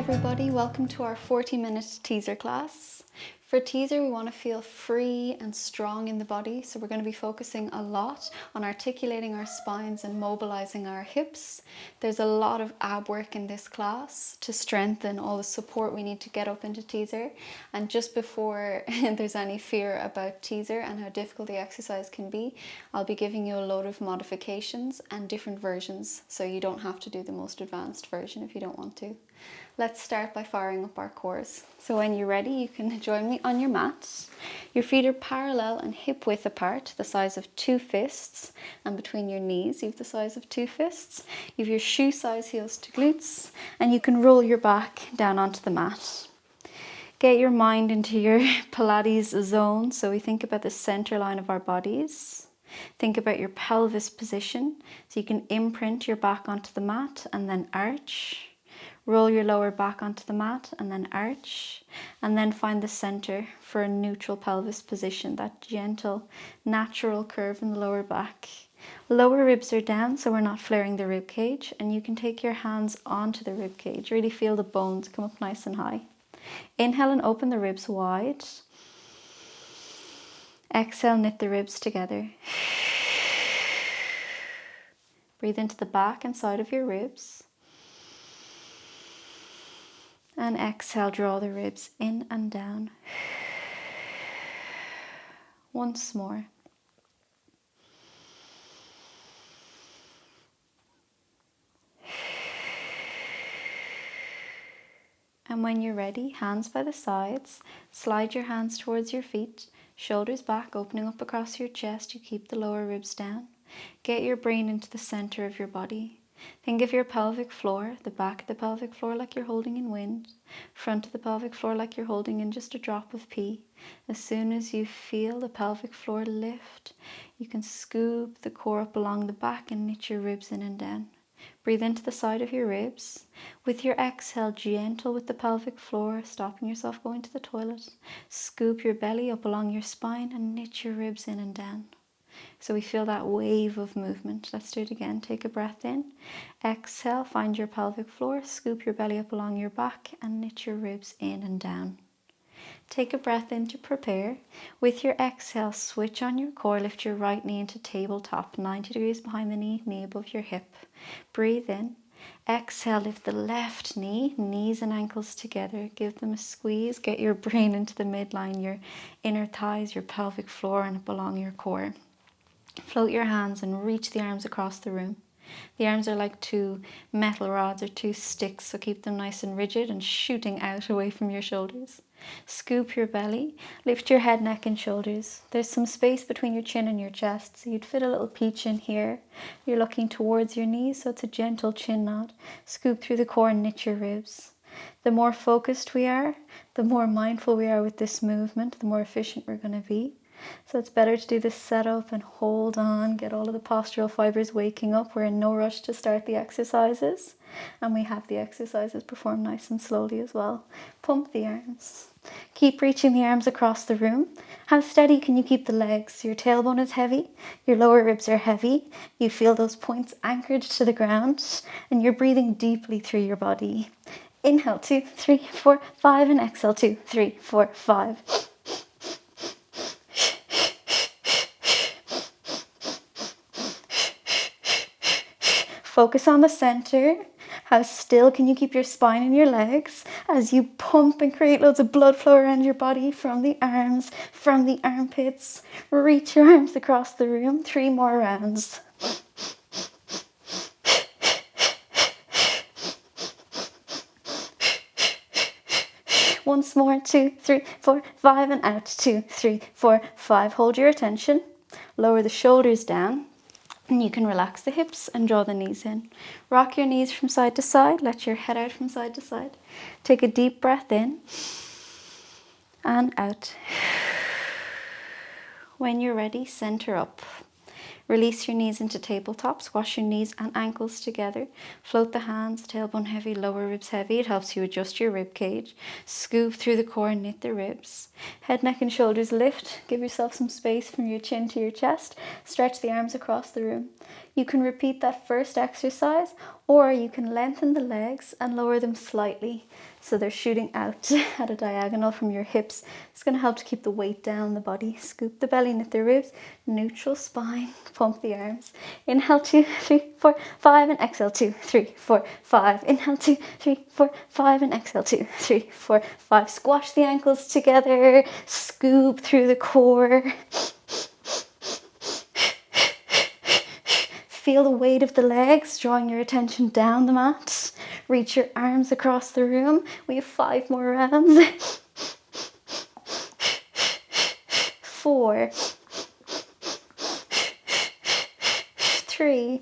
everybody, welcome to our 40-minute teaser class. For teaser, we want to feel free and strong in the body, so we're going to be focusing a lot on articulating our spines and mobilizing our hips. There's a lot of ab work in this class to strengthen all the support we need to get up into teaser. And just before there's any fear about teaser and how difficult the exercise can be, I'll be giving you a load of modifications and different versions, so you don't have to do the most advanced version if you don't want to. Let's start by firing up our cores. So when you're ready, you can join me on your mat. Your feet are parallel and hip width apart, the size of 2 fists, and between your knees, you have the size of 2 fists. You have your shoe size heels to glutes, and you can roll your back down onto the mat. Get your mind into your Pilates zone. So we think about the center line of our bodies. Think about your pelvis position. So you can imprint your back onto the mat and then arch. Roll your lower back onto the mat and then arch, and then find the center for a neutral pelvis position, that gentle, natural curve in the lower back. Lower ribs are down, so we're not flaring the rib cage, and you can take your hands onto the rib cage. Really feel the bones come up nice and high. Inhale and open the ribs wide. Exhale, knit the ribs together. Breathe into the back and side of your ribs. And exhale, draw the ribs in and down. Once more. And when you're ready, hands by the sides, slide your hands towards your feet, shoulders back, opening up across your chest. You keep the lower ribs down. Get your brain into the center of your body. Think of your pelvic floor, the back of the pelvic floor like you're holding in wind, front of the pelvic floor like you're holding in just a drop of pee. As soon as you feel the pelvic floor lift, you can scoop the core up along the back and knit your ribs in and down. Breathe into the side of your ribs. With your exhale, gentle with the pelvic floor, stopping yourself going to the toilet. Scoop your belly up along your spine and knit your ribs in and down. So we feel that wave of movement. Let's do it again. Take a breath in. Exhale, find your pelvic floor, scoop your belly up along your back and knit your ribs in and down. Take a breath in to prepare. With your exhale, switch on your core, lift your right knee into tabletop, 90 degrees behind the knee, knee above your hip. Breathe in. Exhale, lift the left knee, knees and ankles together. Give them a squeeze. Get your brain into the midline, your inner thighs, your pelvic floor, and up along your core. Float your hands and reach the arms across the room. The arms are like 2 metal rods or 2 sticks, so keep them nice and rigid and shooting out away from your shoulders. Scoop your belly, lift your head, neck and shoulders. There's some space between your chin and your chest, so you'd fit a little peach in here. You're looking towards your knees, so it's a gentle chin nod. Scoop through the core and knit your ribs. The more focused we are, the more mindful we are with this movement, the more efficient we're going to be. So it's better to do this setup and hold on, get all of the postural fibers waking up. We're in no rush to start the exercises, and we have the exercises performed nice and slowly as well. Pump the arms. Keep reaching the arms across the room. How steady can you keep the legs? Your tailbone is heavy, your lower ribs are heavy. You feel those points anchored to the ground, and you're breathing deeply through your body. Inhale, 2, 3, 4, 5, and exhale, 2, 3, 4, 5. Focus on the center. How still can you keep your spine and your legs as you pump and create loads of blood flow around your body from the arms, from the armpits. Reach your arms across the room. 3 more rounds. Once more, 2, 3, 4, 5, and out. 2, 3, 4, 5. Hold your attention. Lower the shoulders down. And you can relax the hips and draw the knees in. Rock your knees from side to side. Let your head out from side to side. Take a deep breath in and out. When you're ready, center up. Release your knees into tabletop. Squash your knees and ankles together. Float the hands, tailbone heavy, lower ribs heavy. It helps you adjust your rib cage. Scoop through the core and knit the ribs. Head, neck and shoulders lift. Give yourself some space from your chin to your chest. Stretch the arms across the room. You can repeat that first exercise, or you can lengthen the legs and lower them slightly. So they're shooting out at a diagonal from your hips. It's going to help to keep the weight down the body. Scoop the belly, knit the ribs, neutral spine, pump the arms. Inhale 2, 3, 4, 5 and exhale 2, 3, 4, 5. Inhale 2, 3, 4, 5 and exhale 2, 3, 4, 5. Squash the ankles together. Scoop through the core. Feel the weight of the legs drawing your attention down the mat. Reach your arms across the room. We have 5 more rounds. 4, 3,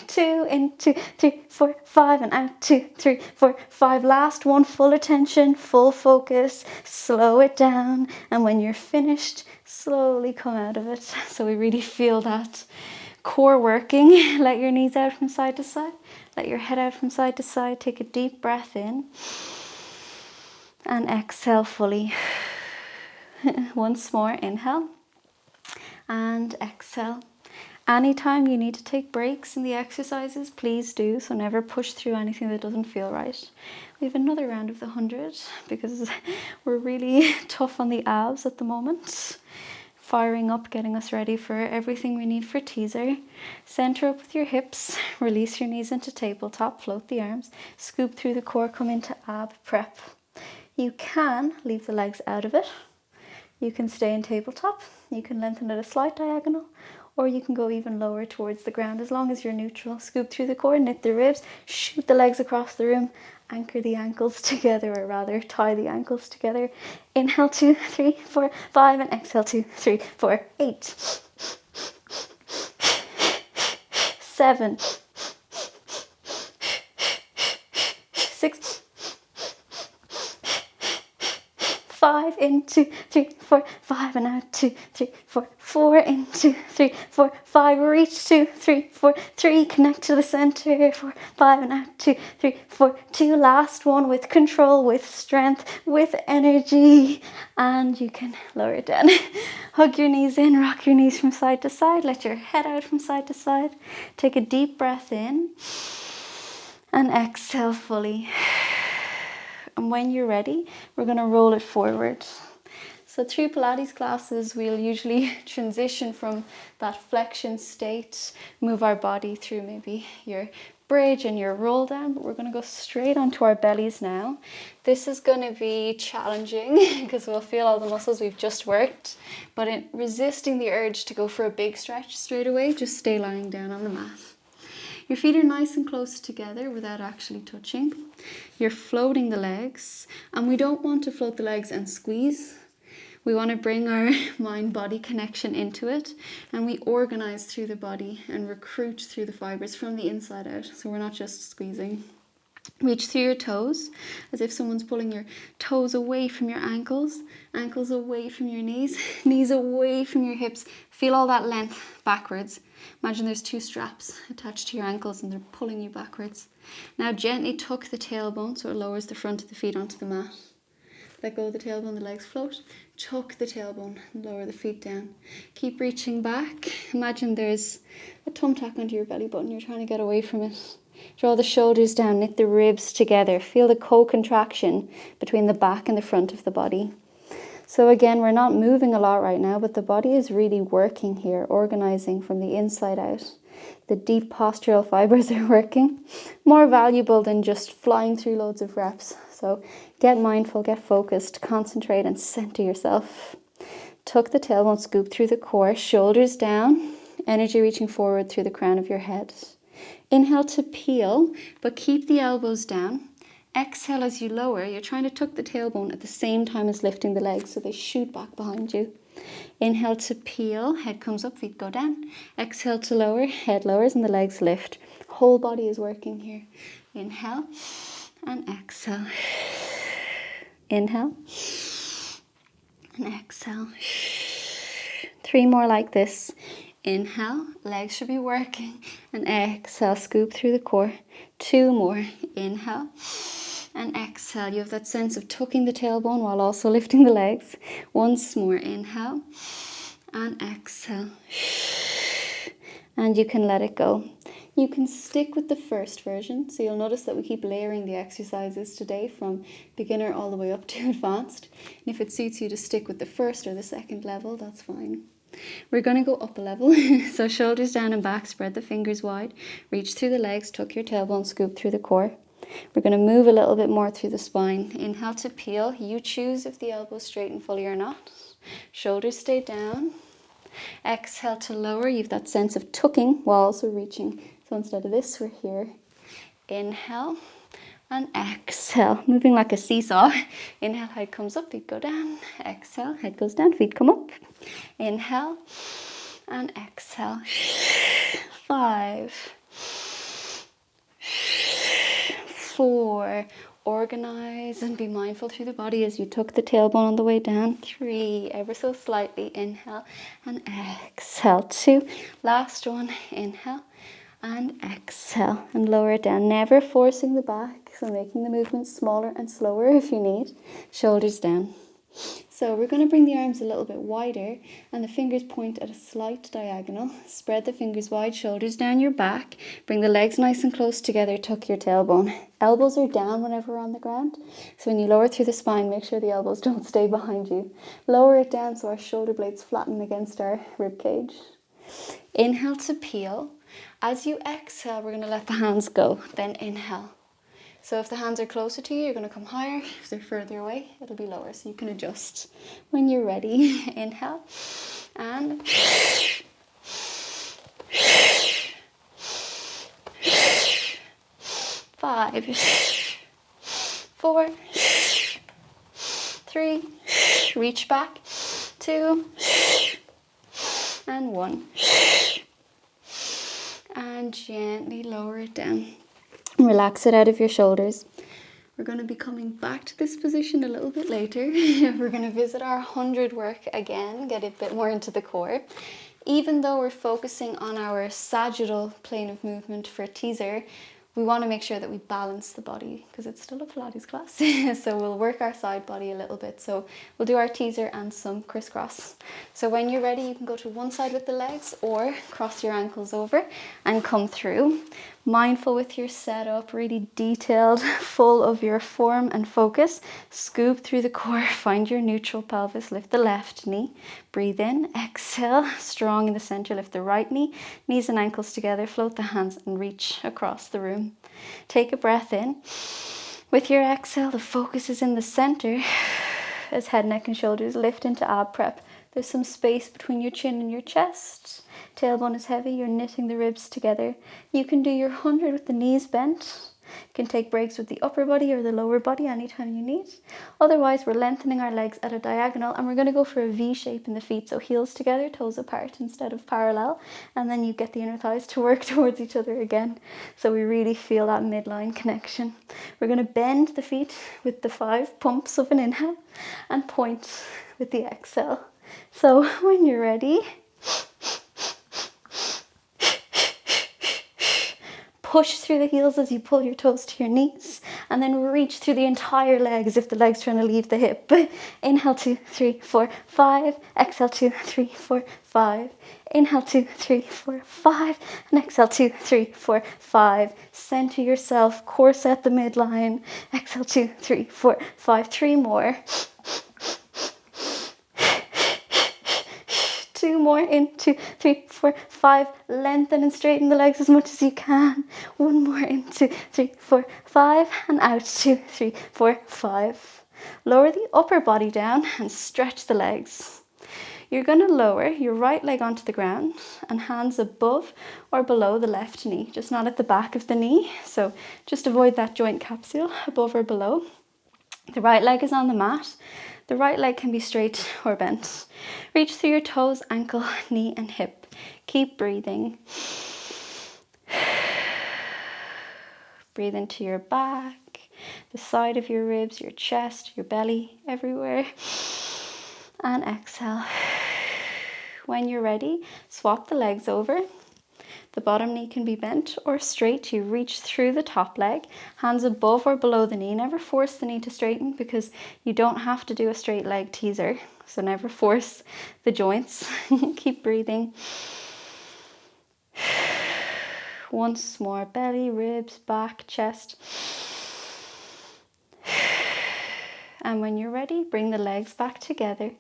2, in 2, 3, 4, 5 and out 2, 3, 4, 5. Last one, full attention, full focus. Slow it down, and when you're finished, slowly come out of it. So we really feel that core working. Let your knees out from side to side. Let your head out from side to side. Take a deep breath in and exhale fully. Once more, inhale and exhale. Anytime you need to take breaks in the exercises, please do. So never push through anything that doesn't feel right. We have another round of the 100 because we're really tough on the abs at the moment. Firing up, getting us ready for everything we need for teaser. Center up with your hips. Release your knees into tabletop. Float the arms. Scoop through the core. Come into ab prep. You can leave the legs out of it. You can stay in tabletop. You can lengthen at a slight diagonal. Or you can go even lower towards the ground as long as you're neutral. Scoop through the core, knit the ribs, shoot the legs across the room, anchor the ankles together, or rather tie the ankles together. Inhale 2, 3, 4, 5 and exhale 2, 3, 4, 8, 7, 6, 5 in 2, 3, 4, 5 and out 2, 3, 4, 4 in 2, 3, 4, 5. Reach 2, 3, 4, 3. Connect to the center. 4, 5 and out 2, 3, 4, 2. Last one with control, with strength, with energy, and you can lower it down. Hug your knees in, rock your knees from side to side. Let your head out from side to side. Take a deep breath in and exhale fully. And when you're ready, we're going to roll it forward. So through Pilates classes, we'll usually transition from that flexion state, move our body through maybe your bridge and your roll down, but we're going to go straight onto our bellies now. This is going to be challenging because we'll feel all the muscles we've just worked, but in resisting the urge to go for a big stretch straight away, just stay lying down on the mat. Your feet are nice and close together without actually touching. You're floating the legs, and we don't want to float the legs and squeeze. We want to bring our mind-body connection into it, and we organize through the body and recruit through the fibers from the inside out. So we're not just squeezing. Reach through your toes as if someone's pulling your toes away from your ankles, ankles away from your knees, knees away from your hips. Feel all that length backwards. Imagine there's 2 straps attached to your ankles and they're pulling you backwards. Now gently tuck the tailbone so it lowers the front of the feet onto the mat. Let go of the tailbone, the legs float. Tuck the tailbone and lower the feet down. Keep reaching back. Imagine there's a thumbtack under your belly button. You're trying to get away from it. Draw the shoulders down, knit the ribs together. Feel the co-contraction between the back and the front of the body. So again, we're not moving a lot right now, but the body is really working here, organizing from the inside out. The deep postural fibers are working. More valuable than just flying through loads of reps. So get mindful, get focused, concentrate and center yourself. Tuck the tailbone, scoop through the core, shoulders down, energy reaching forward through the crown of your head. Inhale to peel, but keep the elbows down. Exhale as you lower. You're trying to tuck the tailbone at the same time as lifting the legs so they shoot back behind you. Inhale to peel, head comes up, feet go down. Exhale to lower, head lowers and the legs lift. Whole body is working here. Inhale and exhale. Inhale and exhale. 3 more like this. Inhale, legs should be working, and exhale, scoop through the core. 2 more. Inhale and exhale. You have that sense of tucking the tailbone while also lifting the legs. Once more. Inhale and exhale. And you can let it go. You can stick with the first version, so you'll notice that we keep layering the exercises today from beginner all the way up to advanced. And if it suits you to stick with the first or the second level, that's fine. We're going to go up a level. So shoulders down and back, spread the fingers wide, reach through the legs, tuck your tailbone, scoop through the core. We're going to move a little bit more through the spine. Inhale to peel. You choose if the elbows straighten fully or not. Shoulders stay down. Exhale to lower. You have that sense of tucking while also reaching. So instead of this, we're here. Inhale and exhale. Moving like a seesaw. Inhale, head comes up, feet go down. Exhale, head goes down, feet come up. Inhale and exhale. 5, 4, organize and be mindful through the body as you tuck the tailbone on the way down. 3, ever so slightly, inhale and exhale. 2, last one, inhale and exhale, and lower it down, never forcing the back, so making the movement smaller and slower if you need. Shoulders down. So we're going to bring the arms a little bit wider and the fingers point at a slight diagonal. Spread the fingers wide, shoulders down your back. Bring the legs nice and close together, tuck your tailbone. Elbows are down whenever we're on the ground. So when you lower through the spine, make sure the elbows don't stay behind you. Lower it down so our shoulder blades flatten against our rib cage. Inhale to peel. As you exhale, we're going to let the hands go. Then inhale. So if the hands are closer to you, you're going to come higher. If they're further away, it'll be lower. So you can adjust when you're ready. Inhale and 5, 4, 3, reach back, 2, and 1. And gently lower it down. Relax it out of your shoulders. We're going to be coming back to this position a little bit later. We're going to visit our 100 work again, get a bit more into the core. Even though we're focusing on our sagittal plane of movement for teaser, we want to make sure that we balance the body because it's still a Pilates class. So we'll work our side body a little bit. So we'll do our teaser and some crisscross. So when you're ready, you can go to one side with the legs or cross your ankles over and come through. Mindful with your setup, really detailed, full of your form and focus. Scoop through the core, find your neutral pelvis, lift the left knee. Breathe in, exhale, strong in the center, lift the right knee, knees and ankles together, float the hands and reach across the room. Take a breath in. With your exhale, the focus is in the center as head, neck and shoulders lift into ab prep. There's some space between your chin and your chest. Tailbone is heavy, you're knitting the ribs together. You can do your 100 with the knees bent. You can take breaks with the upper body or the lower body anytime you need. Otherwise, we're lengthening our legs at a diagonal and we're going to go for a V shape in the feet. So heels together, toes apart instead of parallel. And then you get the inner thighs to work towards each other again. So we really feel that midline connection. We're going to bend the feet with the 5 pumps of an inhale and point with the exhale. So when you're ready, push through the heels as you pull your toes to your knees and then reach through the entire leg as if the leg's trying to leave the hip. Inhale 2, 3, 4, 5. Exhale 2, 3, 4, 5. Inhale 2, 3, 4, 5. And exhale 2, 3, 4, 5. Center yourself, core set the midline. Exhale 2, 3, 4, 5. 3 more. 2 more, in 2, 3, 4, 5. Lengthen and straighten the legs as much as you can. 1 more, in 2, 3, 4, 5. And out, 2, 3, 4, 5. Lower the upper body down and stretch the legs. You're going to lower your right leg onto the ground and hands above or below the left knee, just not at the back of the knee. So just avoid that joint capsule, above or below. The right leg is on the mat. The right leg can be straight or bent. Reach through your toes, ankle, knee and hip. Keep breathing. Breathe into your back, the side of your ribs, your chest, your belly, everywhere. And exhale. When you're ready, swap the legs over. The bottom knee can be bent or straight. You reach through the top leg, hands above or below the knee. Never force the knee to straighten because you don't have to do a straight leg teaser. So never force the joints. Keep breathing. Once more, belly, ribs, back, chest. And when you're ready, bring the legs back together.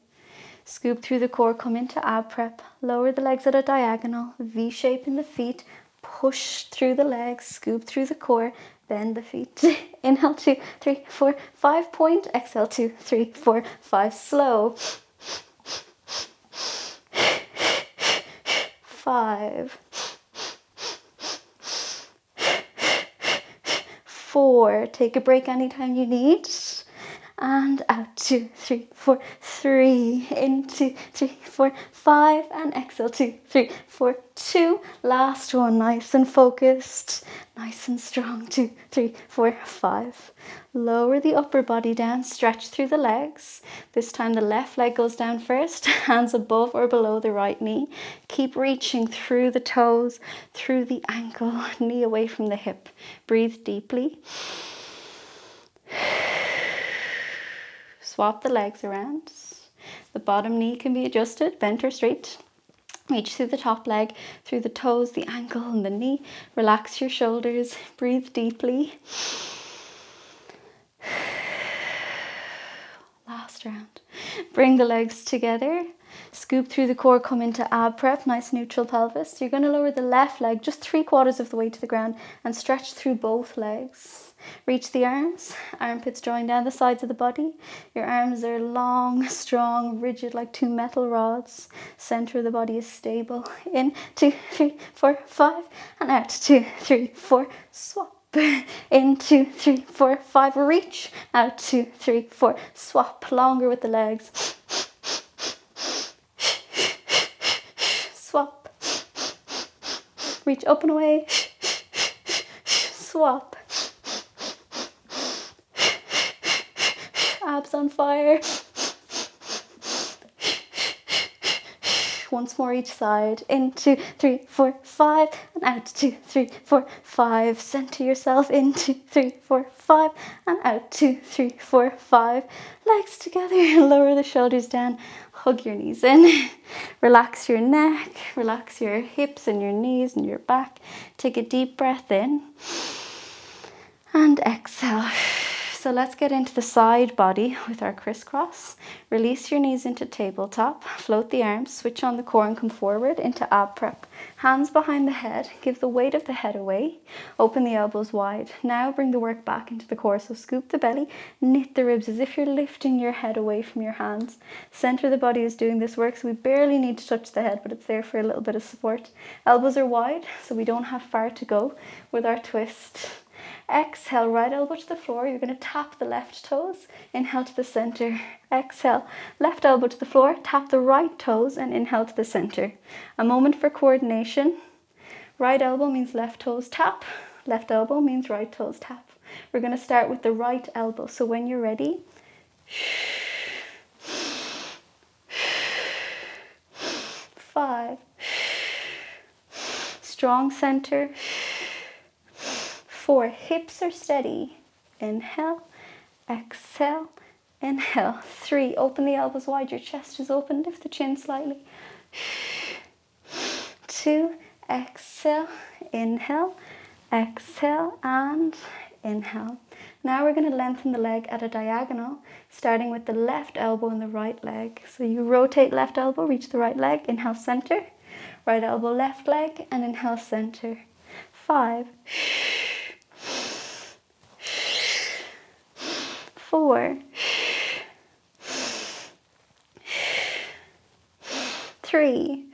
Scoop through the core, come into ab prep. Lower the legs at a diagonal, V shape in the feet. Push through the legs, scoop through the core, bend the feet. Inhale, 2, 3, 4, 5 point. Exhale, 2, 3, 4, 5. Slow. 5. 4. Take a break anytime you need. And out, 2, 3, 4, 3, in 2, 3, 4, 5, and exhale, 2, 3, 4, 2. Last one, nice and focused, nice and strong, 2, 3, 4, 5. Lower the upper body down, stretch through the legs. This time the left leg goes down first, hands above or below the right knee. Keep reaching through the toes, through the ankle, knee away from the hip. Breathe deeply. Swap the legs around. The bottom knee can be adjusted, bent or straight. Reach through the top leg, through the toes, the ankle and the knee. Relax your shoulders. Breathe deeply. Last round. Bring the legs together. Scoop through the core, come into ab prep, nice neutral pelvis. You're going to lower the left leg just 3/4 of the way to the ground and stretch through both legs. Reach the arms, armpits drawing down the sides of the body. Your arms are long, strong, rigid like 2 metal rods. Center of the body is stable. In, 2, 3, 4, 5, and out, 2, 3, 4, swap. In, 2, 3, 4, 5, reach. Out, 2, 3, 4, swap. Longer with the legs. Swap. Reach up and away. Swap. Abs on fire. Once more each side. In, 2, 3, 4, 5, and out, 2, 3, 4, 5. Center yourself. In, 2, 3, 4, 5, and out, 2, 3, 4, 5. Legs together. Lower the shoulders down. Hug your knees in. Relax your neck. Relax your hips and your knees and your back. Take a deep breath in. And exhale. So let's get into the side body with our crisscross. Release your knees into tabletop. Float the arms. Switch on the core and come forward into ab prep. Hands behind the head. Give the weight of the head away. Open the elbows wide. Now bring the work back into the core. So scoop the belly. Knit the ribs as if you're lifting your head away from your hands. Center of the body is doing this work, so we barely need to touch the head, but it's there for a little bit of support. Elbows are wide, so we don't have far to go with our twist. Exhale, right elbow to the floor. You're going to tap the left toes. Inhale to the center. Exhale, left elbow to the floor. Tap the right toes and inhale to the center. A moment for coordination. Right elbow means left toes tap. Left elbow means right toes tap. We're going to start with the right elbow. So when you're ready, 5. Strong center. 4, hips are steady. Inhale, exhale, inhale. 3, open the elbows wide, your chest is open, lift the chin slightly. 2, exhale, inhale, exhale, and inhale. Now we're going to lengthen the leg at a diagonal, starting with the left elbow and the right leg. So you rotate left elbow, reach the right leg, inhale, center. Right elbow, left leg, and inhale, center. 5. 4, 3,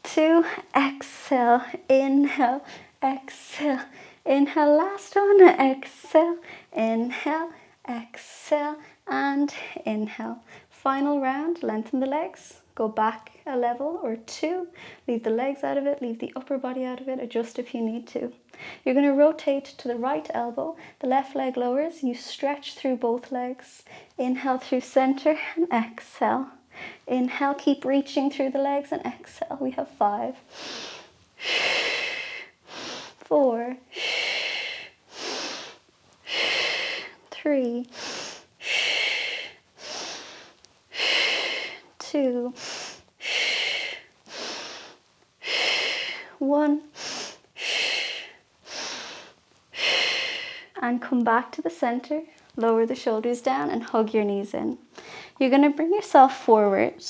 2, exhale, inhale, exhale, inhale, last one, exhale, inhale, exhale, and inhale. Final round, lengthen the legs, go back a level or 2, leave the legs out of it, leave the upper body out of it, adjust if you need to. You're going to rotate to the right elbow, the left leg lowers, you stretch through both legs. Inhale through center and exhale. Inhale, keep reaching through the legs and exhale. We have 5, 4, 3, 2, and come back to the center. Lower the shoulders down and hug your knees in. You're going to bring yourself forward.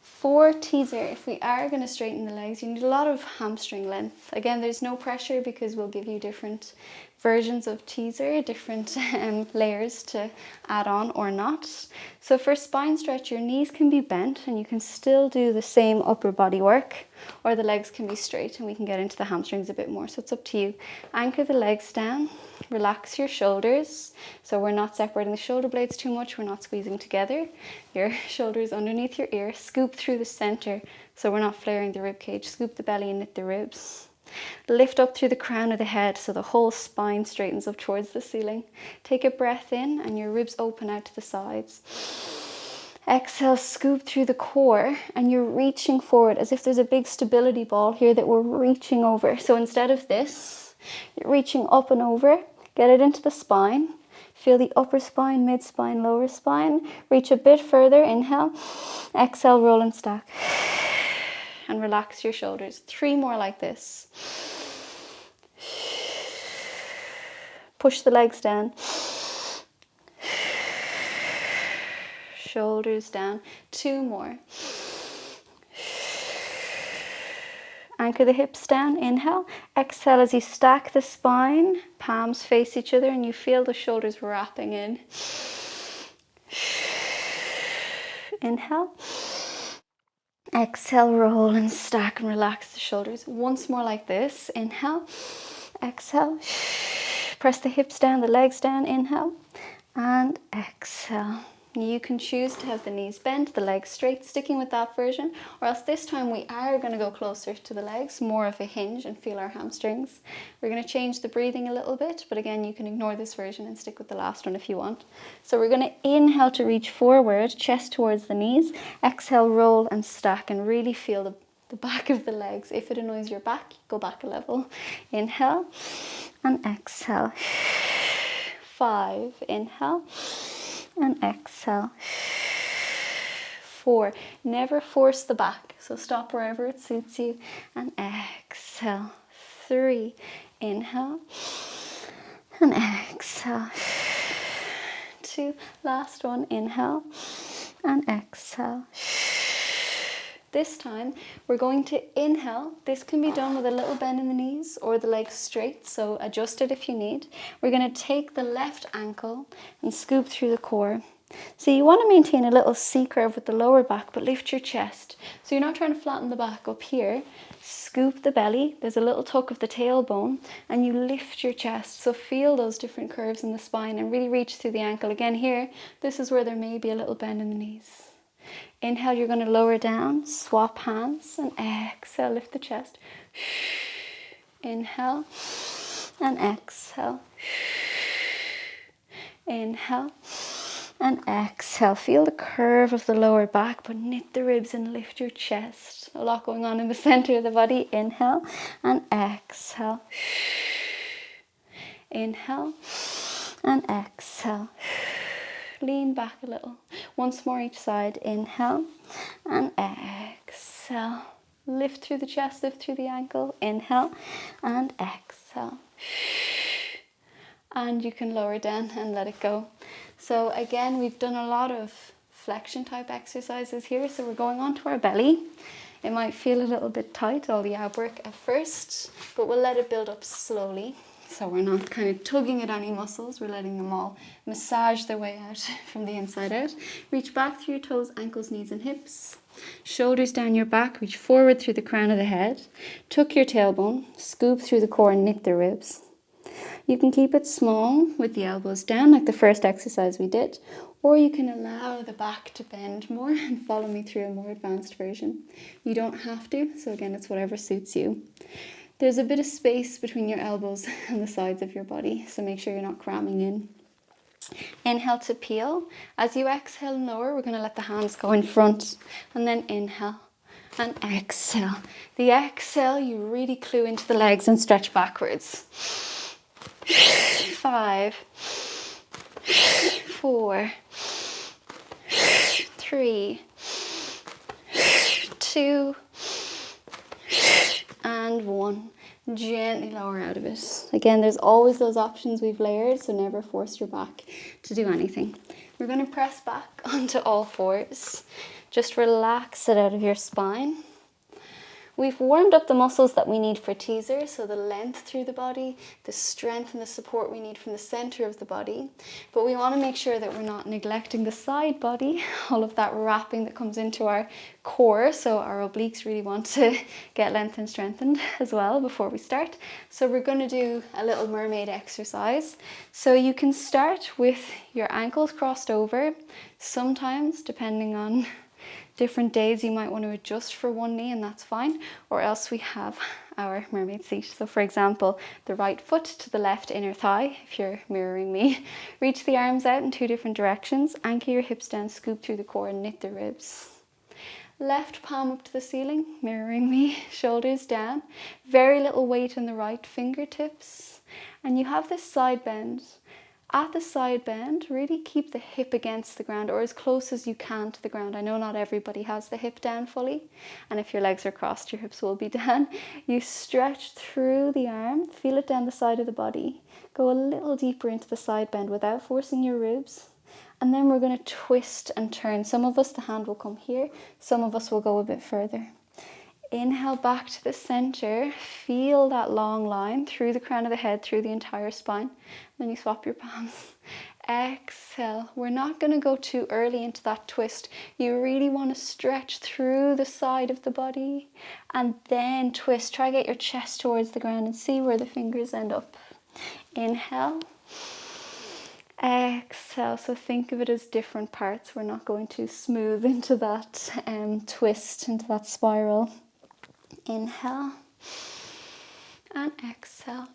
For teaser, if we are going to straighten the legs, you need a lot of hamstring length. Again, there's no pressure because we'll give you different versions of teaser, different layers to add on or not. So for spine stretch, your knees can be bent and you can still do the same upper body work, or the legs can be straight and we can get into the hamstrings a bit more. So it's up to you. Anchor the legs down, relax your shoulders. So we're not separating the shoulder blades too much, we're not squeezing together. Your shoulders underneath your ear, scoop through the center so we're not flaring the rib cage. Scoop the belly and knit the ribs. Lift up through the crown of the head so the whole spine straightens up towards the ceiling. Take a breath in and your ribs open out to the sides. Exhale, scoop through the core and you're reaching forward as if there's a big stability ball here that we're reaching over. So instead of this, you're reaching up and over. Get it into the spine. Feel the upper spine, mid spine, lower spine. Reach a bit further. Inhale. Exhale, roll and stack. And relax your shoulders. 3 more like this. Push the legs down. Shoulders down. 2 more. Anchor the hips down. Inhale. Exhale as you stack the spine. Palms face each other and you feel the shoulders wrapping in. Inhale. Exhale, roll and stack and relax the shoulders. Once more like this. Inhale. Exhale. Press the hips down, the legs down. Inhale. And exhale. You can choose to have the knees bent, the legs straight, sticking with that version, or else this time we are going to go closer to the legs, more of a hinge, and feel our hamstrings. We're going to change the breathing a little bit, but again, you can ignore this version and stick with the last one if you want. So we're going to inhale to reach forward, chest towards the knees. Exhale, roll and stack, and really feel the back of the legs. If it annoys your back, go back a level. Inhale and exhale. 5, inhale. And exhale. 4. Never force the back, so stop wherever it suits you. And exhale. 3. Inhale. And exhale. 2. Last one. Inhale. And exhale. This time, we're going to inhale. This can be done with a little bend in the knees or the legs straight, so adjust it if you need. We're going to take the left ankle and scoop through the core. So you want to maintain a little C-curve with the lower back, but lift your chest. So you're not trying to flatten the back up here. Scoop the belly. There's a little tuck of the tailbone, and you lift your chest. So feel those different curves in the spine and really reach through the ankle. Again here, this is where there may be a little bend in the knees. Inhale, you're going to lower down, swap hands, and exhale, lift the chest. Inhale, and exhale. Inhale, and exhale. Feel the curve of the lower back, but knit the ribs and lift your chest. A lot going on in the center of the body. Inhale, and exhale. Inhale, and exhale. Lean back a little. Once more each side. Inhale and exhale. Lift through the chest, lift through the ankle. Inhale and exhale. And you can lower down and let it go. So again, we've done a lot of flexion type exercises here. So we're going on to our belly. It might feel a little bit tight, all the ab work at first, but we'll let it build up slowly. So we're not kind of tugging at any muscles, we're letting them all massage their way out from the inside out. Reach back through your toes, ankles, knees and hips. Shoulders down your back, reach forward through the crown of the head. Tuck your tailbone, scoop through the core and knit the ribs. You can keep it small with the elbows down like the first exercise we did, or you can allow the back to bend more and follow me through a more advanced version. You don't have to, so again, it's whatever suits you. There's a bit of space between your elbows and the sides of your body, so make sure you're not cramming in. Inhale to peel. As you exhale and lower, we're going to let the hands go in front, and then inhale and exhale. The exhale, you really clue into the legs and stretch backwards. 5, 4, 3, 2, and 1. Gently lower out of it. Again, there's always those options we've layered, so never force your back to do anything. We're going to press back onto all fours. Just relax it out of your spine. We've warmed up the muscles that we need for teaser, so the length through the body, the strength and the support we need from the center of the body. But we want to make sure that we're not neglecting the side body, all of that wrapping that comes into our core. So our obliques really want to get length and strengthened as well before we start. So we're going to do a little mermaid exercise. So you can start with your ankles crossed over. Sometimes, depending on different days, you might want to adjust for one knee, and that's fine, or else we have our mermaid seat. So for example, the right foot to the left inner thigh, if you're mirroring me. Reach the arms out in 2 different directions, anchor your hips down, scoop through the core and knit the ribs. Left palm up to the ceiling, mirroring me, shoulders down, very little weight in the right fingertips, and you have this side bend. At the side bend, really keep the hip against the ground, or as close as you can to the ground. I know not everybody has the hip down fully, and if your legs are crossed, your hips will be down. You stretch through the arm, feel it down the side of the body. Go a little deeper into the side bend without forcing your ribs. And then we're going to twist and turn. Some of us, the hand will come here. Some of us will go a bit further. Inhale back to the center, feel that long line through the crown of the head, through the entire spine. Then you swap your palms. Exhale. We're not going to go too early into that twist. You really want to stretch through the side of the body and then twist. Try to get your chest towards the ground and see where the fingers end up. Inhale. Exhale. So think of it as different parts. We're not going to smooth into that twist, into that spiral. Inhale and exhale.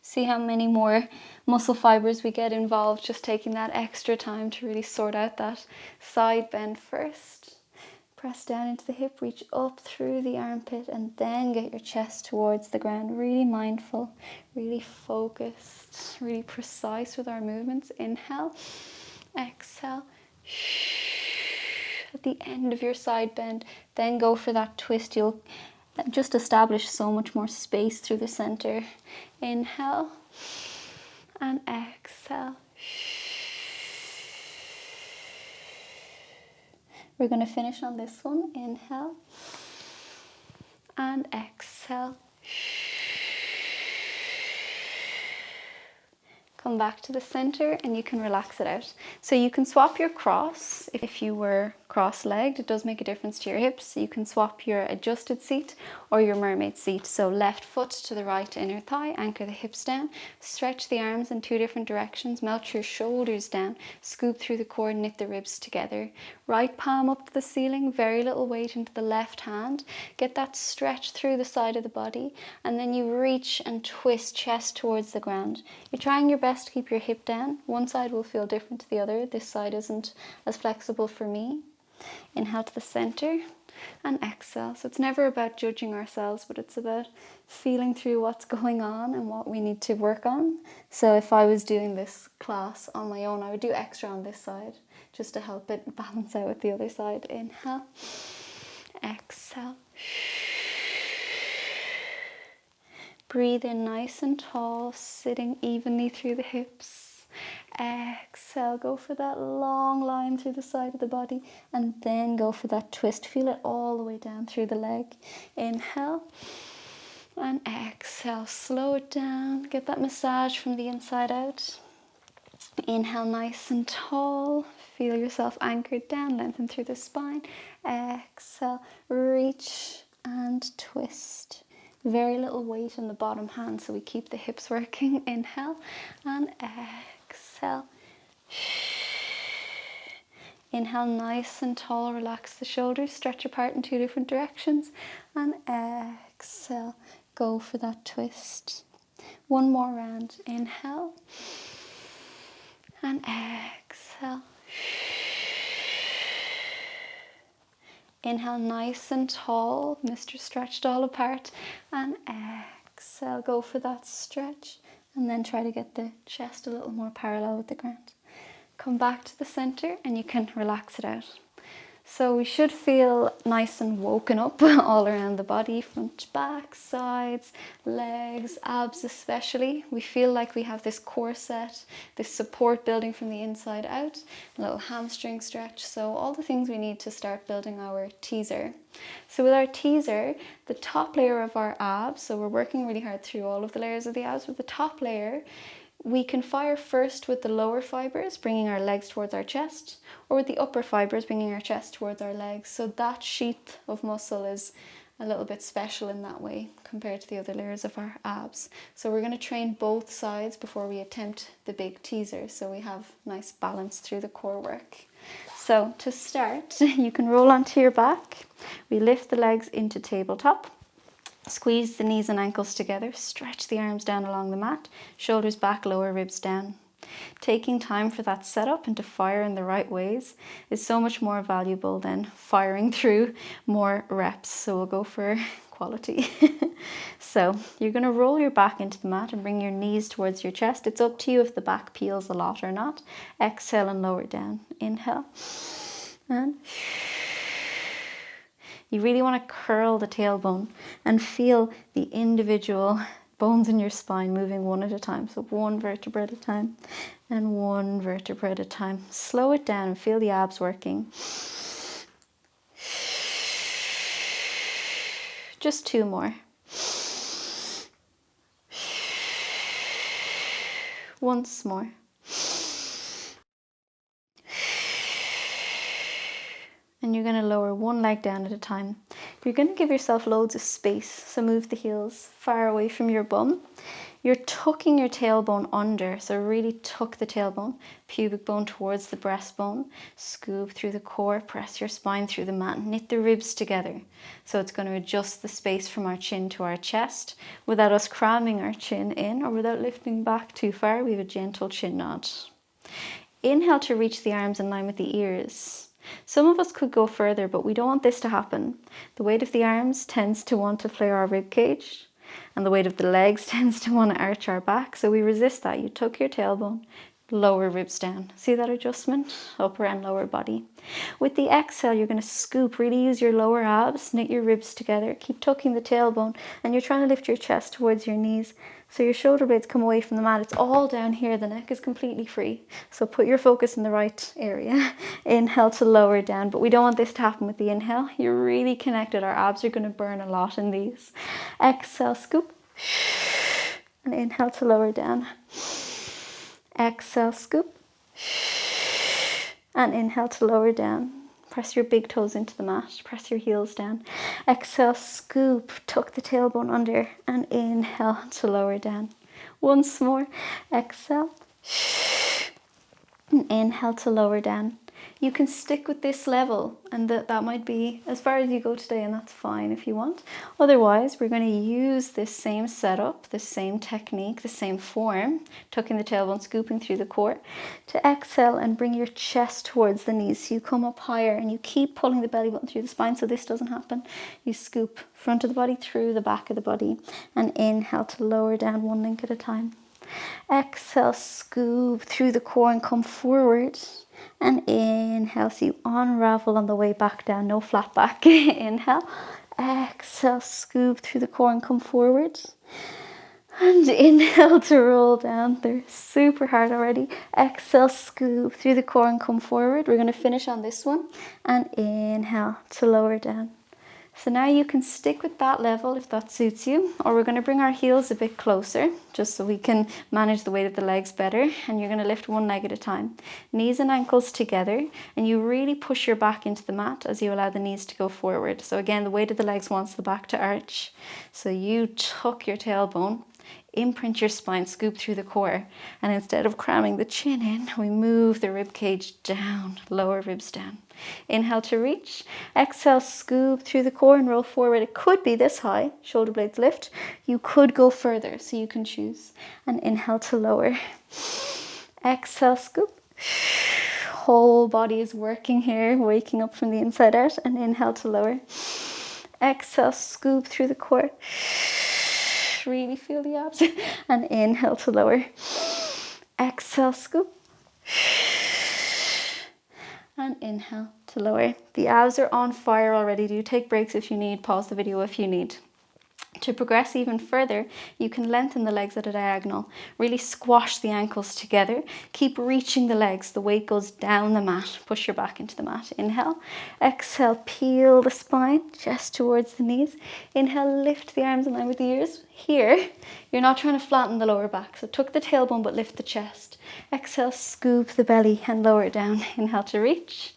See how many more muscle fibers we get involved just taking that extra time to really sort out that side bend first. Press down into the hip, reach up through the armpit, and then get your chest towards the ground. Really mindful, really focused, really precise with our movements. Inhale, exhale. At the end of your side bend, then go for that twist. You'll just establish so much more space through the center. Inhale and exhale. We're going to finish on this one. Inhale and exhale. Come back to the center and you can relax it out. So you can swap your cross. If you were cross-legged, it does make a difference to your hips. You can swap your adjusted seat or your mermaid seat. So left foot to the right inner thigh, anchor the hips down, stretch the arms in 2 different directions, melt your shoulders down, scoop through the core, knit the ribs together. Right palm up to the ceiling, very little weight into the left hand. Get that stretch through the side of the body, and then you reach and twist chest towards the ground. You're trying your best to keep your hip down. One side will feel different to the other. This side isn't as flexible for me. Inhale to the center and exhale. So it's never about judging ourselves, but it's about feeling through what's going on and what we need to work on. So if I was doing this class on my own, I would do extra on this side just to help it balance out with the other side. Inhale, exhale. Breathe in nice and tall, sitting evenly through the hips. Exhale, go for that long line through the side of the body, and then go for that twist. Feel it all the way down through the leg. Inhale and exhale. Slow it down. Get that massage from the inside out. Inhale nice and tall. Feel yourself anchored down, lengthen through the spine. Exhale, reach and twist. Very little weight in the bottom hand, so we keep the hips working. Inhale and exhale. Inhale nice and tall, relax the shoulders, stretch apart in 2 different directions, and exhale, go for that twist. One more round. Inhale and exhale. Inhale nice and tall, Mr. Stretched all apart, and exhale, go for that stretch, and then try to get the chest a little more parallel with the ground. Come back to the center and you can relax it out. So we should feel nice and woken up all around the body, front, back, sides, legs, abs especially. We feel like we have this core set, this support building from the inside out, a little hamstring stretch. So all the things we need to start building our teaser. So with our teaser, the top layer of our abs, so we're working really hard through all of the layers of the abs, with the top layer, we can fire first with the lower fibers, bringing our legs towards our chest, or with the upper fibers, bringing our chest towards our legs. So that sheath of muscle is a little bit special in that way compared to the other layers of our abs. So we're going to train both sides before we attempt the big teaser, so we have nice balance through the core work. So to start, you can roll onto your back. We lift the legs into tabletop. Squeeze the knees and ankles together, stretch the arms down along the mat, shoulders back, lower ribs down. Taking time for that setup and to fire in the right ways is so much more valuable than firing through more reps. So we'll go for quality. So you're going to roll your back into the mat and bring your knees towards your chest. It's up to you if the back peels a lot or not. Exhale and lower down. Inhale and you really want to curl the tailbone and feel the individual bones in your spine moving one at a time. So one vertebra at a time and one vertebra at a time. Slow it down and feel the abs working. Just two more. Once more. And you're going to lower one leg down at a time. You're going to give yourself loads of space, so move the heels far away from your bum. You're tucking your tailbone under, so really tuck the tailbone, pubic bone towards the breastbone, scoop through the core, press your spine through the mat, knit the ribs together. So it's going to adjust the space from our chin to our chest without us cramming our chin in or without lifting back too far. We have a gentle chin nod. Inhale to reach the arms in line with the ears. Some of us could go further, but we don't want this to happen. The weight of the arms tends to want to flare our rib cage, and the weight of the legs tends to want to arch our back, so we resist that. You tuck your tailbone, lower ribs down. See that adjustment? Upper and lower body. With the exhale, you're going to scoop. Really use your lower abs, knit your ribs together, keep tucking the tailbone, and you're trying to lift your chest towards your knees. So your shoulder blades come away from the mat. It's all down here. The neck is completely free. So put your focus in the right area. Inhale to lower down. But we don't want this to happen with the inhale. You're really connected. Our abs are going to burn a lot in these. Exhale, scoop. And inhale to lower down. Exhale, scoop. And inhale to lower down. Press your big toes into the mat. Press your heels down. Exhale, scoop. Tuck the tailbone under. And inhale to lower down. Once more. Exhale. And inhale to lower down. You can stick with this level, and that might be as far as you go today, and that's fine if you want. Otherwise, we're going to use this same setup, the same technique, the same form, tucking the tailbone, scooping through the core, to exhale and bring your chest towards the knees. So you come up higher and you keep pulling the belly button through the spine so this doesn't happen. You scoop front of the body through the back of the body, and inhale to lower down one link at a time. Exhale, scoop through the core and come forward. And inhale, so you unravel on the way back down, no flat back. Inhale, exhale, scoop through the core and come forward. And inhale to roll down. They're super hard already. Exhale, scoop through the core and come forward. We're going to finish on this one. And inhale to lower down. So now you can stick with that level if that suits you, or we're going to bring our heels a bit closer just so we can manage the weight of the legs better, and you're going to lift one leg at a time. Knees and ankles together, and you really push your back into the mat as you allow the knees to go forward. So again, the weight of the legs wants the back to arch. So you tuck your tailbone, imprint your spine, scoop through the core, and instead of cramming the chin in, we move the rib cage down, lower ribs down. Inhale to reach. Exhale, scoop through the core and roll forward. It could be this high, shoulder blades lift. You could go further, so you can choose. And inhale to lower. Exhale, scoop. Whole body is working here, waking up from the inside out. And inhale to lower. Exhale, scoop through the core. Really feel the abs. And inhale to lower. Exhale, scoop. And inhale to to lower. The abs are on fire already. Do take breaks if you need, pause the video if you need. To progress even further, you can lengthen the legs at a diagonal, really squash the ankles together, keep reaching the legs, the weight goes down the mat, push your back into the mat. Inhale, exhale, peel the spine, chest towards the knees. Inhale, lift the arms in line with the ears. Here, you're not trying to flatten the lower back, so tuck the tailbone but lift the chest. Exhale, scoop the belly and lower it down. Inhale to reach.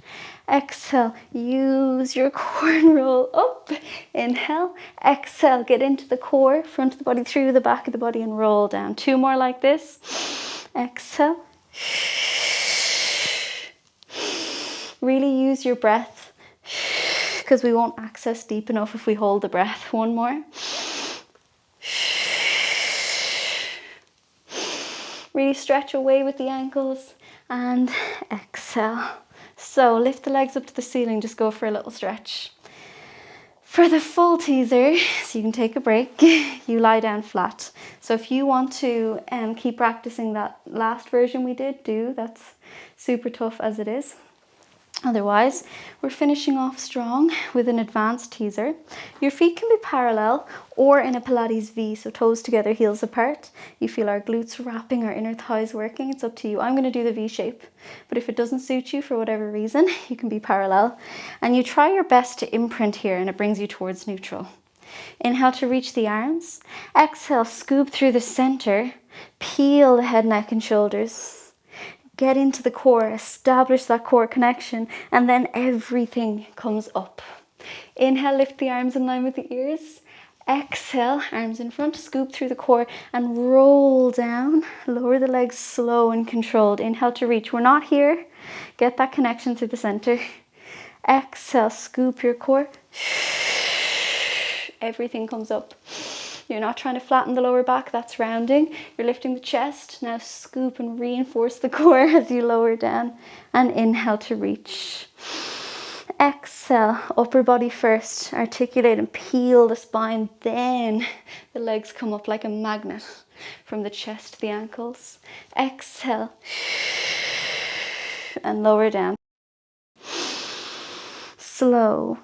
Exhale, use your core and roll up. Inhale, exhale, get into the core, front of the body through the back of the body and roll down. 2 more like this. Exhale. Really use your breath because we won't access deep enough if we hold the breath. 1 more. Really stretch away with the ankles and exhale. So lift the legs up to the ceiling, just go for a little stretch. For the full teaser, so you can take a break, you lie down flat. So if you want to keep practicing that last version we did, that's super tough as it is. Otherwise, we're finishing off strong with an advanced teaser. Your feet can be parallel or in a Pilates V, so toes together, heels apart. You feel our glutes wrapping, our inner thighs working. It's up to you. I'm going to do the V shape, but if it doesn't suit you for whatever reason, you can be parallel. And you try your best to imprint here and it brings you towards neutral. Inhale to reach the arms. Exhale, scoop through the center. Peel the head, neck and shoulders. Get into the core, establish that core connection, and then everything comes up. Inhale, lift the arms in line with the ears. Exhale, arms in front, scoop through the core and roll down. Lower the legs slow and controlled. Inhale to reach. We're not here. Get that connection through the center. Exhale, scoop your core. Everything comes up. You're not trying to flatten the lower back, that's rounding. You're lifting the chest. Now scoop and reinforce the core as you lower down. And inhale to reach. Exhale, upper body first. Articulate and peel the spine. Then the legs come up like a magnet from the chest to the ankles. Exhale. And lower down. Slow.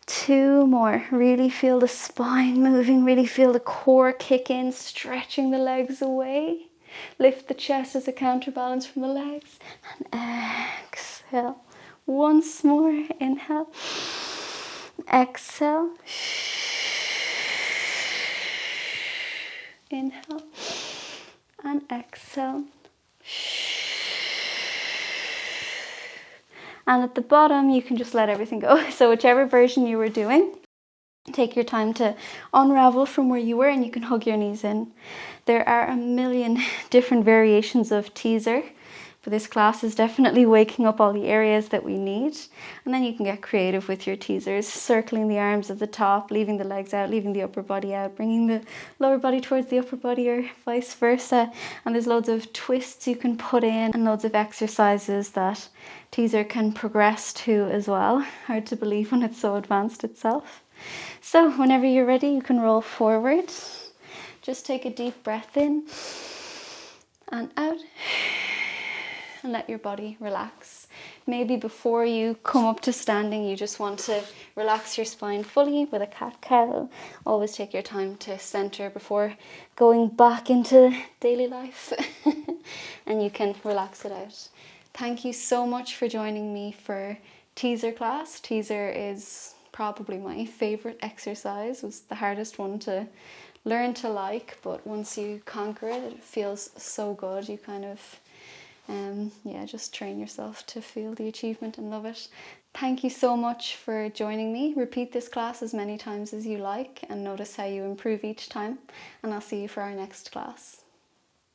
Two more. Really feel the spine moving, really feel the core kick in, stretching the legs away. Lift the chest as a counterbalance from the legs. And exhale. Once more. Inhale. Exhale. Inhale. And exhale. And at the bottom, you can just let everything go. So whichever version you were doing, take your time to unravel from where you were and you can hug your knees in. There are a million different variations of teaser, but this class is definitely waking up all the areas that we need. And then you can get creative with your teasers, circling the arms at the top, leaving the legs out, leaving the upper body out, bringing the lower body towards the upper body or vice versa. And there's loads of twists you can put in and loads of exercises that teaser can progress to as well. Hard to believe when it's so advanced itself. So whenever you're ready, you can roll forward. Just take a deep breath in and out and let your body relax. Maybe before you come up to standing, you just want to relax your spine fully with a cat-cow. Always take your time to center before going back into daily life and you can relax it out. Thank you so much for joining me for teaser class. Teaser is probably my favorite exercise. It was the hardest one to learn to like, but once you conquer it, it feels so good. You kind of Yeah, just train yourself to feel the achievement and love it. Thank you so much for joining me. Repeat this class as many times as you like and notice how you improve each time. And I'll see you for our next class.